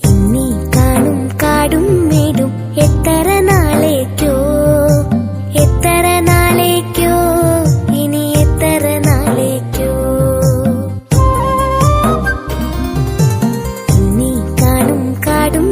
ഇന്നീ കാണും കാടും മേടും എത്ര നാളേക്കോ, എത്ര നാളേക്കോ, ഇനി എത്ര നാളേക്കോ. ഇന്നീ കാണും കാടും